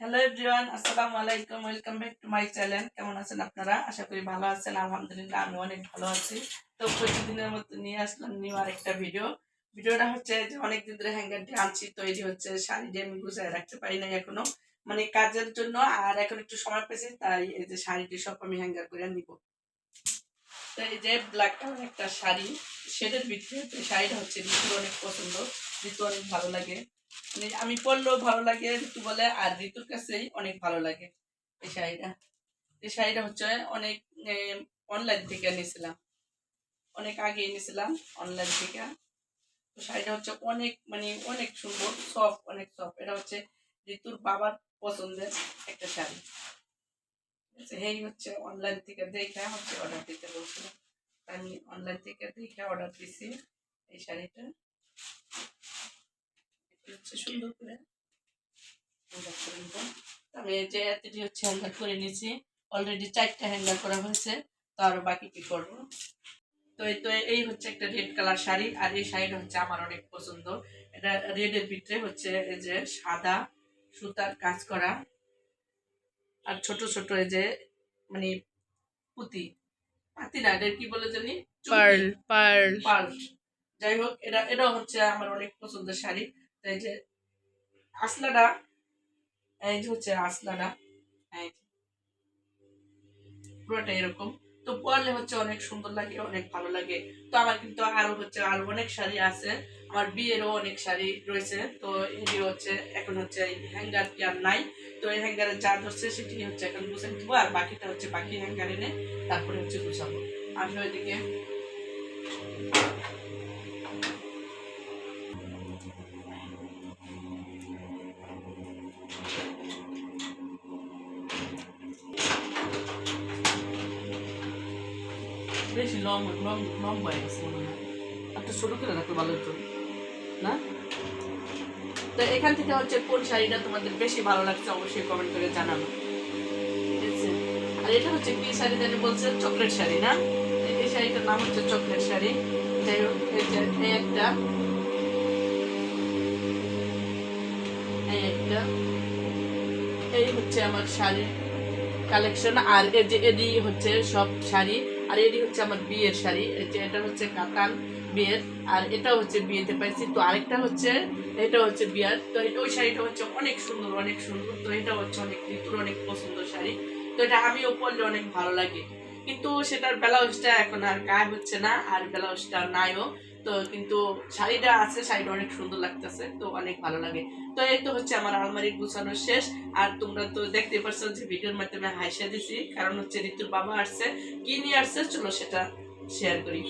Hello everyone, আসসালামু আলাইকুম। Welcome back to my channel. কেমন আছেন আপনারা? আশা করি ভালো আছেন। আলহামদুলিল্লাহ আমি অনেক ভালো আছি। তো প্রতিদিনের মতো নিয়ে আসলাম নিউ আরেকটা ভিডিওটা হচ্ছে যে অনেকদিন ধরে হ্যাঙ্গারটি আনছি তৈরি হচ্ছে, শাড়িটি আমি গুছিয়ে রাখতে পারি নাই এখনো, মানে কাজের জন্য। আর এখন একটু সময় পেয়েছি, তাই এই যে শাড়িটি সব আমি হ্যাঙ্গার করে নিব। তো এই যে ব্ল্যাক কালার একটা শাড়ি, শেডের ভিতরে এই শাড়িটা হচ্ছে ঋতুর অনেক পছন্দ, ঋতু অনেক ভালো লাগে, মানে আমি পরলেও ভালো লাগে ঋতু বলে, আর ঋতুর কাছেই অনেক ভালো লাগে এই শাড়িটা হচ্ছে অনেক অনলাইন থেকে নিয়েছিলাম, অনেক আগে নিয়েছিলাম অনলাইন থেকে। তো শাড়িটা হচ্ছে অনেক মানে অনেক সুন্দর, সফট, অনেক সফট। এটা হচ্ছে ঋতুর বাবার পছন্দের একটা শাড়ি। এই হচ্ছে অনলাইন থেকে দেখে হচ্ছে অর্ডার দিতে বলছিলাম, আমি অনলাইন থেকে দেখে অর্ডার দিছি এই শাড়িটা। হচ্ছে সুন্দর করে হ্যাঙ্গার করে নিব। আমি এই যে এতটি হচ্ছে হ্যাঙ্গার করে নিয়েছি, অলরেডি 4টা হ্যাঙ্গার করা হয়েছে, তো আরো বাকি কি করবো। তো এই হচ্ছে একটা রেড কালার শাড়ি, আর এই শাড়িটা হচ্ছে আমার অনেক পছন্দ। এটা রেডের ভিতরে হচ্ছে এই যে সাদা সুতার কাজ করা, আর ছোট ছোট এই যে মানে পুঁতি, পাতি না, এটা কি বলে জানি, পার্ল পার্ল পার্ল। যাই হোক, এটাও হচ্ছে আমার অনেক পছন্দের শাড়ি। তো এই যে আসলাটা, এই যে হচ্ছে আসলাটা, এই যে পুরোটা এরকম। তো পরলে হচ্ছে অনেক সুন্দর লাগে, অনেক ভালো লাগে। তো আমার কিন্তু আরো অনেক শাড়ি আছে, আমার বিয়েরও অনেক শাড়ি রয়েছে। তো এটি হচ্ছে এখন হচ্ছে হ্যাঙ্গার কি আর নাই, তো এই হ্যাঙ্গারে যা ধরছে সেটি হচ্ছে এখন গুছাই দিব, আর বাকিটা হচ্ছে বাকি হ্যাঙ্গার এনে তারপরে হচ্ছে গুছাবো। আসো ওইদিকে। বেশি লম্বা হয়ে গেছে মনে হয়, একটা ছোট করে রাখতে ভালো হতো না? তো এখান থেকে হচ্ছে কোন শাড়িটা তোমাদের বেশি ভালো লাগছে অবশ্যই কমেন্ট করে জানাবো, ঠিক আছে? আর এটা হচ্ছে কি শাড়ি জানি বলছে, চকলেট শাড়ি না? এই শাড়িটার নাম হচ্ছে চকলেট শাড়ি। যাই হোক, এই একটা এই হচ্ছে আমার শাড়ির কালেকশন। আর এই যে এডি হচ্ছে সব শাড়ি, আর এডি হচ্ছে আমার বিয়ের শাড়ি। এই যে এটা হচ্ছে কাতান বিয়ের, আর এটা হচ্ছে বিয়েতে পাইছি। তো আরেকটা হচ্ছে, এটা হচ্ছে বিয়ার। তো ওই শাড়িটা হচ্ছে অনেক সুন্দর, অনেক সুন্দর। তো এটা হচ্ছে অনেক ঋতুর অনেক পছন্দ শাড়ি। তো এটা আমিও পরলে অনেক ভালো লাগে, কিন্তু সেটার ব্লাউজটা এখন আর গায়ে হচ্ছে না, আর ব্লাউজটা নাইও। তো কিন্তু শাড়িটা আছে, শাড়িটা অনেক সুন্দর লাগতেছে, তো অনেক ভালো লাগে। তো এই তো হচ্ছে আমার আলমারি গুছানো শেষ। আর তোমরা তো দেখতে পাচ্ছ যে ভিডিওর মাধ্যমে হাসিয়ে দিছি, কারণ হচ্ছে ঋতুর বাবা আসছে। কি নিয়ে আসছে চলো সেটা শেয়ার করি।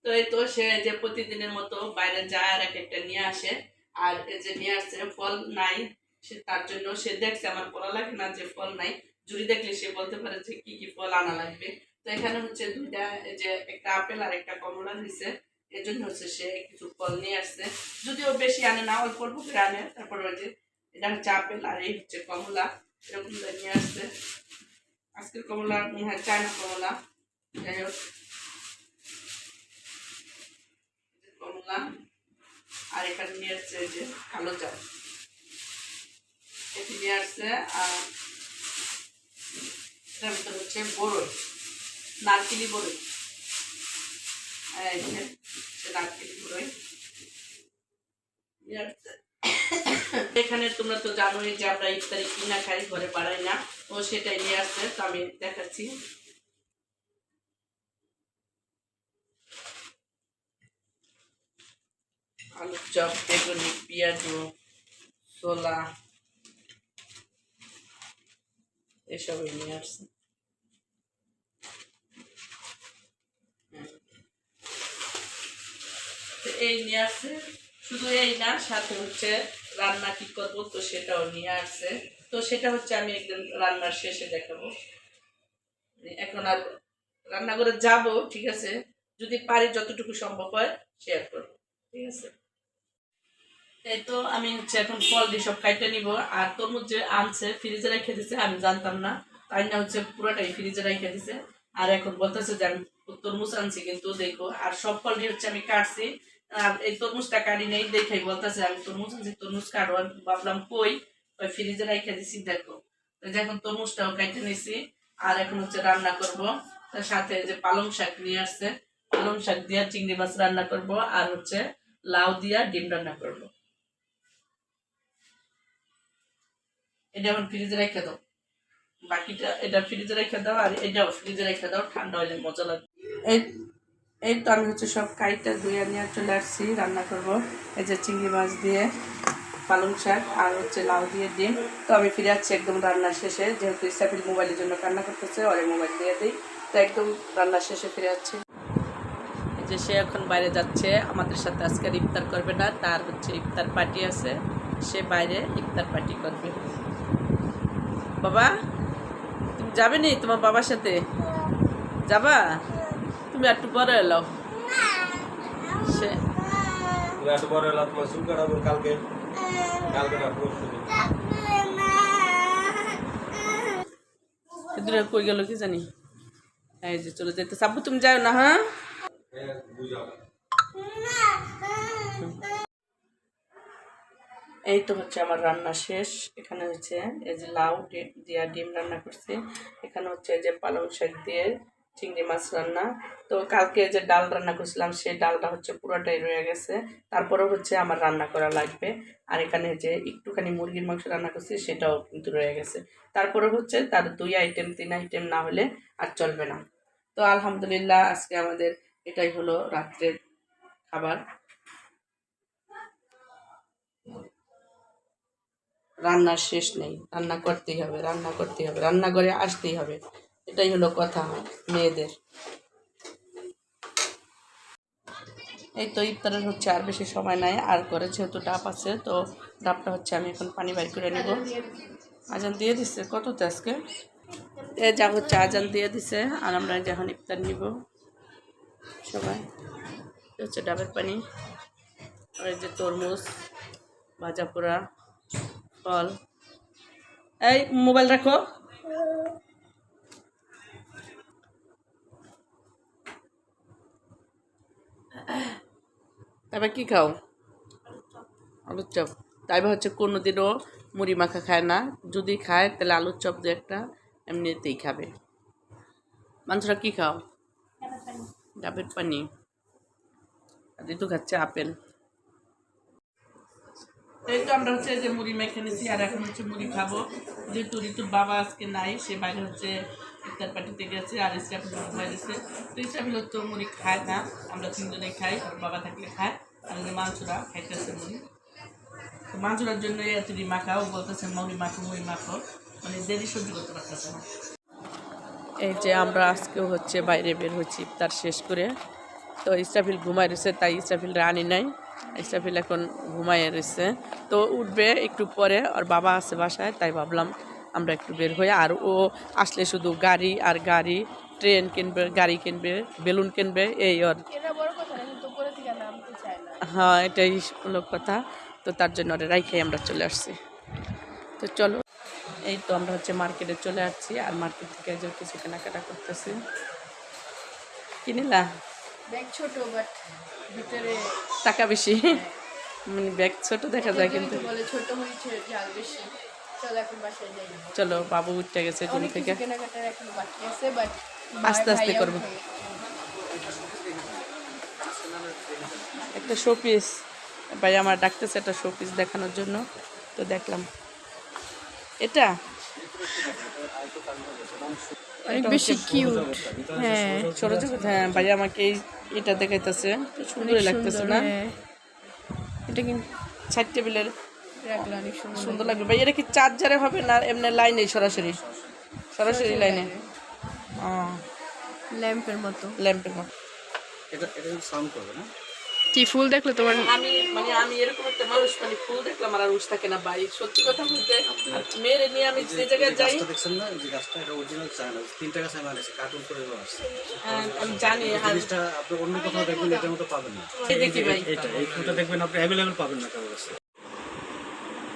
তো এই তো সে যে প্রতিদিনের মতো বাইরে যায় আর এক একটা নিয়ে আসে, আর এই যে নিয়ে আসছে ফল নাই, সে তার জন্য সে দেখছে আমার বলা লাগে না যে ফল নাই, যদি দেখলে সে বলতে পারে যে কি কি ফল আনা লাগবে। তো এখানে হচ্ছে দুইটা, এই যে একটা আপেল আর একটা কমলা দিছে, এই জন্য হচ্ছে সে কিছু ফল নিয়ে আসছে। যদিও বেশি আনে না, অল্প অল্প করে আনে। তারপর ওই যে এটা হচ্ছে আপেল আর এই হচ্ছে কমলা, এরকম নিয়ে আসছে। আজকের কমলা মনে হয় চায়না কমলা। যাই হোক, কমলা। আর এখানে নিয়ে আসছে যে কালো জাম, এটি নিয়ে আসছে। আর এটার ভিতরে হচ্ছে বড়ই, নারকেলি বড়ই, এই যে নারকেলি বড়ই নিয়ে আসছে। এখানে তোমরা তো জানোই যে আমরা ইফতারি কিনা খাই, ঘরে বাড়াই না। ও সেটাই নিয়ে আসছে, তো আমি দেখাচ্ছি। আলুর চপ, বেগুনি, পেঁয়াজু, ছোলা, এসবই নিয়ে আসছে। এই নিয়ে আসছে, শুধু এই না, সাথে হচ্ছে রান্না কি করবো তো সেটাও নিয়ে আসছে। তো সেটা হচ্ছে আমি একদিন রান্নার শেষে দেখাবো। এখন আর রান্নাঘরে যাব, ঠিক আছে, যদি পারি যতটুকু সম্ভব হয় শেয়ার করবো, ঠিক আছে? এই তো আমি হচ্ছে এখন ফল দিয়ে সব কাইটে নিব। আর তরমুজ যে আনছে ফ্রিজে রেখে দিছে, আমি জানতাম না, তাই না হচ্ছে পুরোটাই ফ্রিজে রেখে দিছে। আর এখন বলতেছে যে আমি তরমুজ আনছি, কিন্তু দেখো আর সব ফল দিয়ে হচ্ছে আমি কাটছি, আর এই তরমুজটা কাটি নেই দেখাই বলতেছে আমি তরমুজ কাটো, ভাবলাম কই, ওই ফ্রিজে রেখে দিছি দেখো। এখন তরমুজটাও কাটে নিছি, আর এখন হচ্ছে রান্না করব। তার সাথে যে পালং শাক নিয়ে আসছে, পালং শাক দিয়া চিংড়ি মাছ রান্না করব, আর হচ্ছে লাউ দিয়া ডিম রান্না করব। এটা এখন ফ্রিজে রেখে দাও, বাকিটা এটা ফ্রিজে রেখে দাও, আর এটাও ফ্রিজে রেখে দাও, ঠান্ডা হইলে মজা লাগবে। এই এই তো আমি হচ্ছে সব কাইটা ধুয়ে নিয়ে চলে আসছি, রান্না করব। এই যে চিংড়ি মাছ দিয়ে পালং শাক আর হচ্ছে লাউ দিয়ে ডিম। তো আমি ফিরে যাচ্ছি একদম রান্না শেষে, যেহেতু ইসরাফিল মোবাইলের জন্য কান্না করতেছে, ওরে মোবাইল দিয়ে দিই, তো একদম রান্না শেষে ফিরে যাচ্ছি। এই যে সে এখন বাইরে যাচ্ছে, আমাদের সাথে আজকে ইফতার করবে না, তার হচ্ছে ইফতার পার্টি আছে, সে বাইরে ইফতার পার্টি করবে। বাবা তুমি যাবে নি তোমার বাবার সাথে? যাবা? তুমি একটু বড় এলো, সে একটু বড় এলাম, তোমার চুল কাটাবো কালকে, কালকে না পরশু দিন। দূরে কই গেল কি জানি। এই যে চলে যেতে, সাব্বু তুমি যাও না। হ্যাঁ এই তো হচ্ছে আমার রান্না শেষ। এখানে হচ্ছে এই যে লাউ দিয়া ডিম রান্না করছি, এখানে হচ্ছে এই যে পালং শাক দিয়ে চিংড়ি মাছ রান্না। তো কালকে যে ডাল রান্না করছিলাম সেই ডালটা হচ্ছে পুরোটাই রয়ে গেছে, তারপরে হচ্ছে আমার রান্না করা লাগবে। আর এখানে যে একটুখানি মুরগির মাংস রান্না করছি সেটাও কিন্তু রয়ে গেছে, তারপরে হচ্ছে তার 2 আইটেম 3 আইটেম না হলে আর চলবে না। তো আলহামদুলিল্লাহ আজকে আমাদের এটাই হলো রাত্রের খাবার। রান্নার শেষ নেই, রান্না করতেই হবে, রান্না করতেই হবে, রান্না করে আসতেই হবে, এটাই হলো কথা মেয়েদের। এই তো ইফতারের হচ্ছে আর বেশি সময় নাই, আর করে যেহেতু ডাব আছে, তো ডাবটা হচ্ছে আমি এখন পানি বাইর করে নেব। আজান দিয়ে দিচ্ছে কততে আজকে, এ যা হচ্ছে আজান দিয়ে দিছে, আর আমরা যখন ইফতার নিব সবাই। হচ্ছে ডাবের পানি, আর এই যে তরমুজ, ভাজা পোড়া ফল। এই মোবাইল রাখো। তারপর কি খাও? আলুর চপ। তাইবা হচ্ছে কোনোদিনও মুড়ি মাখা খায় না, যদি খায় তাহলে আলুর চপ দিয়ে একটা এমনিতেই খাবে। মানুষরা কি খাও? ডাবের পানি। আর ঋতু খাচ্ছে আপেল। এই তো আমরা হচ্ছে যে মুড়ি মেখে নিয়েছি, আর এখন হচ্ছে মুড়ি খাবো। যেহেতু ঋতুর বাবা আজকে নাই, সে বাইরে হচ্ছে ইফতার পার্টিতে গেছে, আর ইসরাফিল ঘুমাই দিয়েছে। তো ইসরাফিল তো মুড়ি খায় না, আমরা 3 জনে খাই, আর বাবা থাকলে খায়। আর যে মাংসরা খাইতেছে মুড়ি, তো মাংসরার জন্য এতটি মাখাও বলতেছে মুড়ি মাখো, মানে দেরি সহ্য করতে পারতেছে না। এই যে আমরা আজকেও হচ্ছে বাইরে বের হচ্ছি ইফতার শেষ করে। তো ইসরাফিল ঘুমাই রয়েছে, তাই ইসরাফিলরা আনি নাই, ইসরাফিল এখন ঘুমাইয়ে রয়েছে। তো উঠবে একটু পরে, আর বাবা আছে বাসায়, তাই ভাবলাম আমরা একটু বের হয়ে। আর ও আসলে শুধু গাড়ি আর গাড়ি, ট্রেন কিনবে, গাড়ি কিনবে, বেলুন কিনবে, এই ওর। হ্যাঁ এটাই হলো কথা। তো তার জন্য ওরা রাইখাই আমরা চলে আসছি। তো চলো, এই তো আমরা হচ্ছে মার্কেটে চলে আসছি, আর মার্কেট থেকে যে কিছু কেনাকাটা করতেছি। কিনিলা ব্যাগ ছোট, বাট ভিতরে টাকা বেশি, মানে ব্যাগ ছোট দেখা যায় কিন্তু বলে ছোট হয়েছে ঝাল বেশি। চলো এখন বাসায় যাই। চলো, বাবু উঠে গেছে ঘুম অনেক থেকে, কিছু কেনাকাটার এখন বাকি আছে, বাট আস্তে আস্তে করবো। একটা শোপিস ভাই আমার ডাকতেছে, একটা শোপিস দেখানোর জন্য, তো দেখলাম এটা অনেক বেশি কিউট। হ্যাঁ ছোট ছোট। হ্যাঁ ভাই আমাকে এটা দেখাইতেছে, সুন্দরই লাগতেছে না? এটা কিন্তু সাইড টেবিলের অনেক সুন্দর লাগবে ভাই। এটা কি চার্জারে হবে না এমনি লাইনে? সরাসরি লাইনে, ল্যাম্পের মতো। ল্যাম্পের মতো। এটা সাউন্ড করবে না? কি ফুল দেখলে তোমার? আমি এরকম একটা মানুষ, মানে ফুল দেখলাম আর উস থাকে না ভাই, সত্যি কথা বলতে। মেয়েরে নিয়ে আমি যে জায়গায় যাই, দেখছেন না যে গাছটা, এটা অরিজিনাল চায়না, 3 টাকা চায়না আছে, কার্টুন করে আসছে। আমি জানি। জিনিসটা আপনি অন্য কোথাও দেখবেন এটার মতো পাবেন না। দেখি ভাই, এই ফুলটা দেখবেন আপনি অ্যাভেলেবল পাবেন না কারোর কাছে।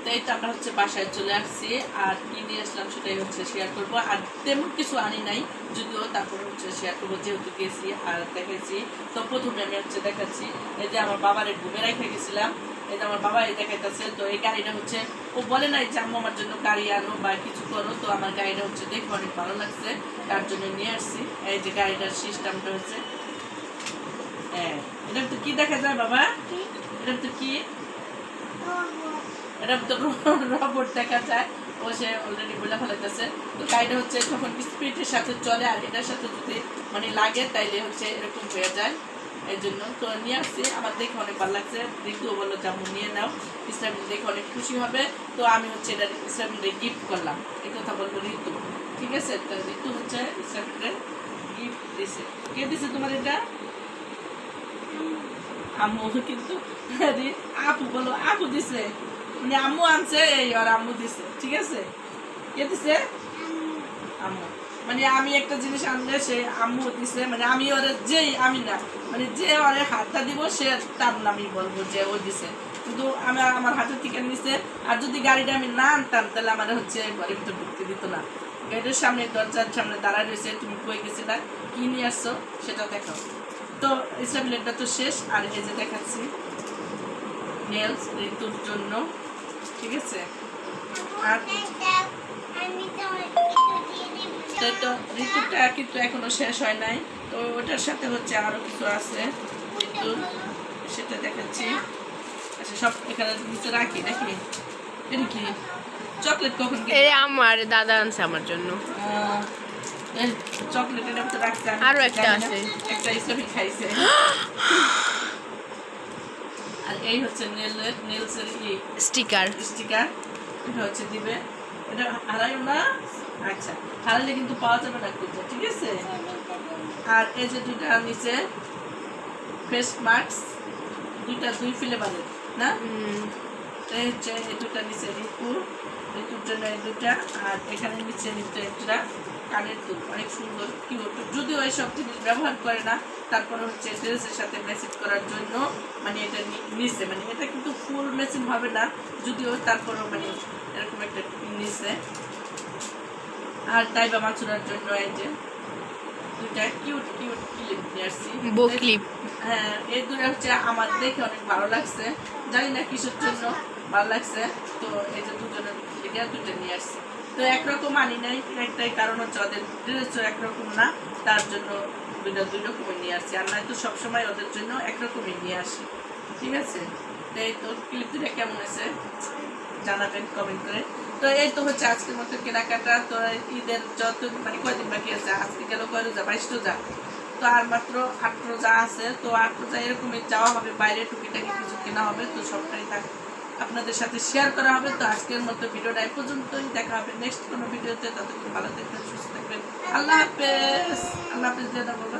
তো এই তো আমরা হচ্ছে বাসায় চলে আসছি, আর কি নিয়ে আসলাম সেটাই হচ্ছে শেয়ার করবো। আর তেমন কিছু আনি নাই, যদিও তারপরে হচ্ছে শেয়ার করবো যেহেতু গেছি আর দেখেছি। তো প্রথমে আমি হচ্ছে দেখাচ্ছি, এই যে আমার বাবার ঘুমে রেখে গেছিলাম, এই যে আমার বাবা এই দেখাইতেছে। তো এই গাড়িটা হচ্ছে ও বলে নাই যে আম্মু আমার জন্য গাড়ি আনো বা কিছু করো, তো আমার গাড়িটা হচ্ছে দেখে অনেক ভালো লাগছে, তার জন্য নিয়ে আসছি। এই যে গাড়িটার সিস্টেমটা হচ্ছে হ্যাঁ, এটা তো কি দেখা যায় বাবা, এটা তো কি, এটা তো রবট দেখা যায়, ও সে অলরেডি বলে ফেলাইতেছে। তো গাড়িটা হচ্ছে যখন স্পিডের সাথে চলে আর এটার সাথে যদি মানে লাগে তাইলে হচ্ছে এরকম হয়ে যায়, এই জন্য তো নিয়ে আসছি। আমার দেখে অনেক ভালো লাগছে, ঋতুও বললো যেমন নিয়ে নাও, ইসলামিন দেখে অনেক খুশি হবে। তো আমি হচ্ছে এটা ইসলামিনকে গিফট করলাম, এই কথা বলবো ঋতু, ঠিক আছে। তো ঋতু হচ্ছে ইসলামিনকে গিফট দিছে। কে দিছে তোমার এটা? আম্মু, কিন্তু আপু বলো, আপু দিছে, মানে আম্মু আনছে এই আর আম্মু দিছে, ঠিক আছে। কে দিছে? আম্মু। মানে আমি একটা জিনিস আনলে সে আম্মু দিছে, মানে আমি ওরে যেই আমি না, মানে যে ওরে হাতটা দিব সে তার নামই বলবো যে ও দিছে, কিন্তু আমার হাতের থেকে নিছে। আর যদি গাড়িটা আমি না আনতাম তাহলে আমার হচ্ছে ঘরের ভিতরে ঢুকতে দিত না। গেটের সামনে দরজার সামনে দাঁড়ায় রয়েছে, তুমি কই গেছিলা, কি নিয়ে আসছো সেটা দেখো। তো ইসলামিনেরটা তো শেষ, আর এই যে দেখাচ্ছি নেলস ঋতুর জন্য, ঠিক আছে। আর তো ঋতুটা কিন্তু এখনো শেষ হয় নাই, তো ওটার সাথে হচ্ছে আরো কিছু আছে ঋতুর, সেটা দেখাচ্ছি। আচ্ছা, সব এখানে নিচে রাখি নাকি? এটা কি চকলেট? কখন আমার দাদা আনছে আমার জন্য। চকলেট এর মধ্যে রাখতে আরো একটা আছে, একটা ইসলামি খাইছে। আর এই হচ্ছে নেলসের স্টিকার। এটা হচ্ছে দিবে, এটা হারাইও না। আচ্ছা, হারাইলে কিন্তু পাওয়া যাবে না খুঁজে, ঠিক আছে। আর এই যে দুইটা নিচে ফেস মাস্ক, দুই ফ্লেভারের না, এই হচ্ছে এই দুটা নিচে ঋতুর জন্য এই দুটা। আর এখানে নিচে একটা কানের দুল, অনেক সুন্দর কিউট, যদিও এইসব জিনিস ব্যবহার করে না, তারপরে হচ্ছে ড্রেসের সাথে ম্যাচিং করার জন্য মানে এটা নিচে, মানে এটা কিন্তু ফুল ম্যাচিং হবে না যদিও, তারপরেও মানে এরকম একটা নিচে। আর তাইবা মাছুরার জন্য এই যে দুইটা কিউট ক্লিপ নিয়ে আসছি, বো ক্লিপ। হ্যাঁ, এই দুটো হচ্ছে আমার দেখে অনেক ভালো লাগছে, জানি না কিসের জন্য ভালো লাগছে। তো এই যে দুজনের দিকে দুটো নিয়ে আসছি। তো একরকম আনি নাই, একটাই কারণ হচ্ছে ওদের ড্রেসও একরকম না, তার জন্য দুই রকমের নিয়ে আসছি। আর নয় তো সবসময় ওদের জন্য একরকমই নিয়ে আসি, ঠিক আছে। তো এই তো ক্লিপ দুটো কেমন হয়েছে জানাবেন কমেন্ট করে। তো এই তো হচ্ছে আজকের মতো কেনাকাটা। তো ঈদের যত মানে কয়দিন বাকি আছে, আজকে গেল কয় রোজা, 22 রোজা, তো আর মাত্র 8 রোজা আছে। তো 8 রোজা এরকমই যাওয়া হবে, বাইরে টুকিটাকি কিছু কেনা হবে, তো সবটাই আপনাদের সাথে শেয়ার করা হবে। তো আজকের মতো ভিডিওটা এই পর্যন্তই, দেখা হবে নেক্সট কোনো ভিডিওতে। ততক্ষণ ভালো থাকবেন, সুস্থ থাকবেন, আল্লাহ হাফেজ। আল্লাহ হাফেজ দিয়ে বলো।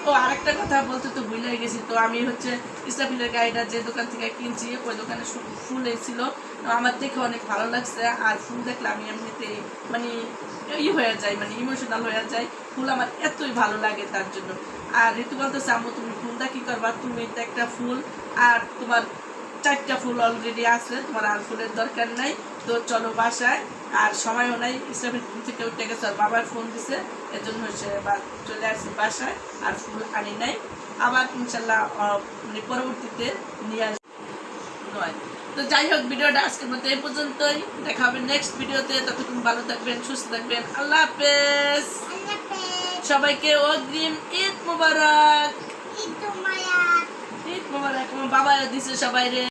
ও আরেকটা কথা বলতে তো ভুলে গেছি, তো আমি হচ্ছে ইসলামিনের গাড়িটা যে দোকান থেকে কিনছি ওই দোকানে ফুল এসেছিল, আমার দেখে অনেক ভালো লাগছে। আর ফুল দেখলে আমি এমনিতে মানে হয়ে যায়, মানে ইমোশনাল হয়ে যায়, ফুল আমার এতই ভালো লাগে তার জন্য। আর ঋতু বলতেছে আম্মু তুমি ফুলটা কি করবা, তুমি তো একটা ফুল আর তোমার 4টা ফুল অলরেডি আছে, তোমার আর ফুলের দরকার নাই, তো চলো বাসায়। আর সময়ও নাই, ইসলামের থেকে উঠে গেছে, আর বাবার ফোন দিছে, এর জন্য হচ্ছে চলে আসছি বাসায়, আর ফুল আনি নাই। আবার ইনশাল্লাহ মানে পরবর্তীতে নিয়ে আসবো। তো যাই হোক, ভিডিওটা আজকের মতো এই পর্যন্তই, দেখা হবে নেক্সট ভিডিওতে। ততক্ষণ ভালো থাকবেন, সুস্থ থাকবেন, আল্লাহ হাফেজ। সবাইকে অগ্রিম ঈদ মোবারক। ঈদ মোবারক। আমার বাবা দিছে সবাই রে।